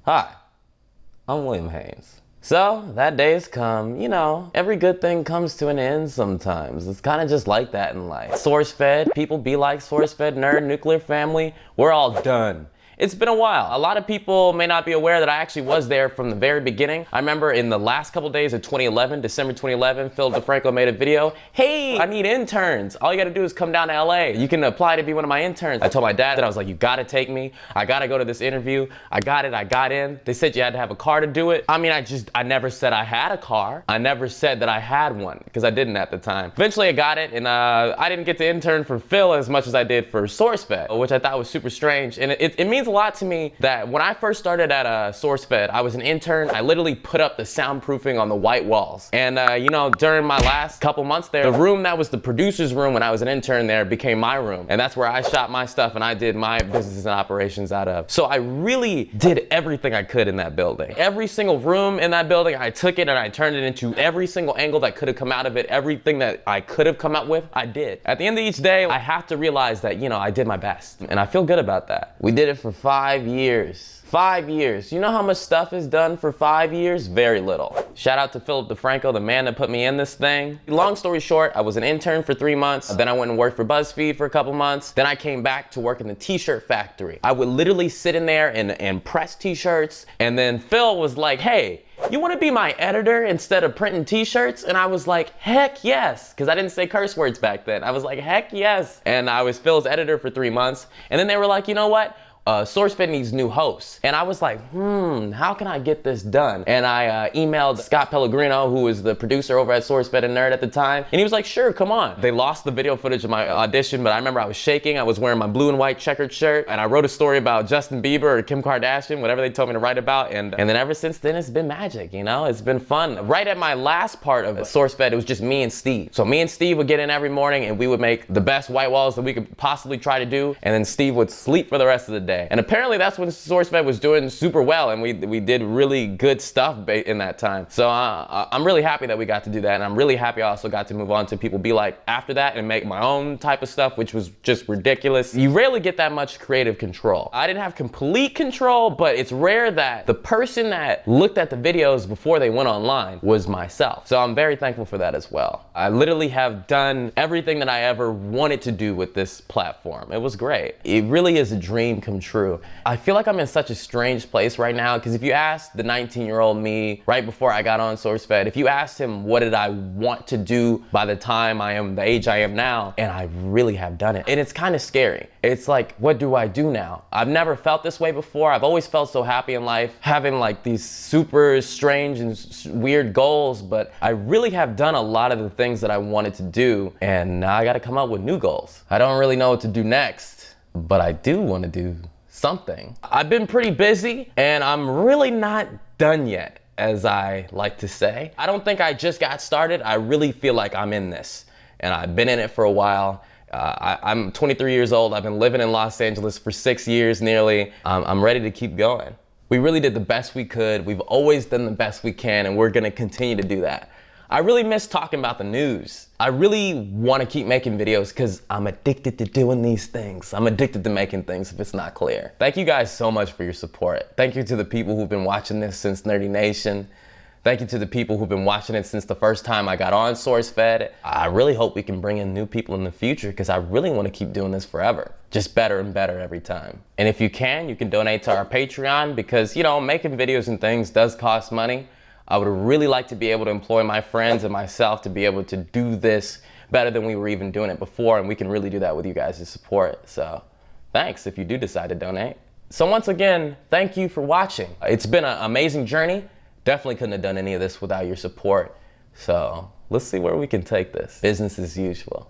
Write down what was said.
Hi, I'm William Haynes. So, that day's come. You know, every good thing comes to an end sometimes. It's kind of just like that in life. Sourcefed, people be like Sourcefed, nerd, nuclear family, we're all done. It's been a while. A lot of people may not be aware that I actually was there from the very beginning. I remember in the last couple days of 2011, December 2011, Phil DeFranco made a video. Hey, I need interns. All you gotta do is come down to LA. You can apply to be one of my interns. I told my dad that I was like, you gotta take me. I gotta go to this interview. I got it, I got in. They said you had to have a car to do it. I mean, I never said I had a car. I never said that I had one, because I didn't at the time. Eventually I got it, and I didn't get to intern for Phil as much as I did for Sourcefed, which I thought was super strange. And it means a lot to me that when I first started at Sourcefed, I was an intern. I literally put up the soundproofing on the white walls. And you know, during my last couple months there, the room that was the producer's room when I was an intern there became my room. And that's where I shot my stuff and I did my business and operations out of. So I really did everything I could in that building. Every single room in that building, I took it and I turned it into every single angle that could have come out of it. Everything that I could have come up with, I did. At the end of each day, I have to realize that, you know, I did my best. And I feel good about that. We did it for 5 years. 5 years. You know how much stuff is done for 5 years? Very little. Shout out to Philip DeFranco, the man that put me in this thing. Long story short, I was an intern for 3 months. Then I went and worked for BuzzFeed for a couple months. Then I came back to work in the t-shirt factory. I would literally sit in there and press t-shirts. And then Phil was like, hey, you want to be my editor instead of printing t-shirts? And I was like, heck yes, because I didn't say curse words back then. I was like, heck yes. And I was Phil's editor for 3 months. And then they were like, you know what? Sourcefed needs new hosts. And I was like, how can I get this done? And I emailed Scott Pellegrino, who was the producer over at Sourcefed and Nerd at the time. And he was like, sure, come on. They lost the video footage of my audition, but I remember I was shaking. I was wearing my blue and white checkered shirt. And I wrote a story about Justin Bieber or Kim Kardashian, whatever they told me to write about. And then ever since then, it's been magic, you know? It's been fun. Right at my last part of Sourcefed, it was just me and Steve. So me and Steve would get in every morning and we would make the best white walls that we could possibly try to do. And then Steve would sleep for the rest of the day. And apparently that's when Sourcefed was doing super well, and we did really good stuff in that time. So I'm really happy that we got to do that, and I'm really happy I also got to move on to People Be Like after that and make my own type of stuff, which was just ridiculous. You rarely get that much creative control. I didn't have complete control, but it's rare that the person that looked at the videos before they went online was myself. So I'm very thankful for that as well. I literally have done everything that I ever wanted to do with this platform. It was great. It really is a dream come true. I feel like I'm in such a strange place right now, because if you ask the 19-year-old me right before I got on Sourcefed, if you asked him what did I want to do by the time I am the age I am now, and I really have done it. And it's kind of scary. It's like, what do I do now? I've never felt this way before. I've always felt so happy in life, having like these super strange and weird goals, but I really have done a lot of the things that I wanted to do, and now I gotta come up with new goals. I don't really know what to do next, but I do want to do something. I've been pretty busy and I'm really not done yet, as I like to say. I don't think I just got started. I really feel like I'm in this and I've been in it for a while. I'm 23 years old. I've been living in Los Angeles for 6 years nearly. I'm ready to keep going. We really did the best we could. We've always done the best we can, and we're gonna continue to do that. I really miss talking about the news. I really want to keep making videos because I'm addicted to doing these things. I'm addicted to making things if it's not clear. Thank you guys so much for your support. Thank you to the people who've been watching this since Nerdy Nation. Thank you to the people who've been watching it since the first time I got on Sourcefed. I really hope we can bring in new people in the future, because I really want to keep doing this forever. Just better and better every time. And if you can donate to our Patreon, because, you know, making videos and things does cost money. I would really like to be able to employ my friends and myself to be able to do this better than we were even doing it before, and we can really do that with you guys' support. So thanks if you do decide to donate. So once again, thank you for watching. It's been an amazing journey. Definitely couldn't have done any of this without your support. So let's see where we can take this. Business as usual.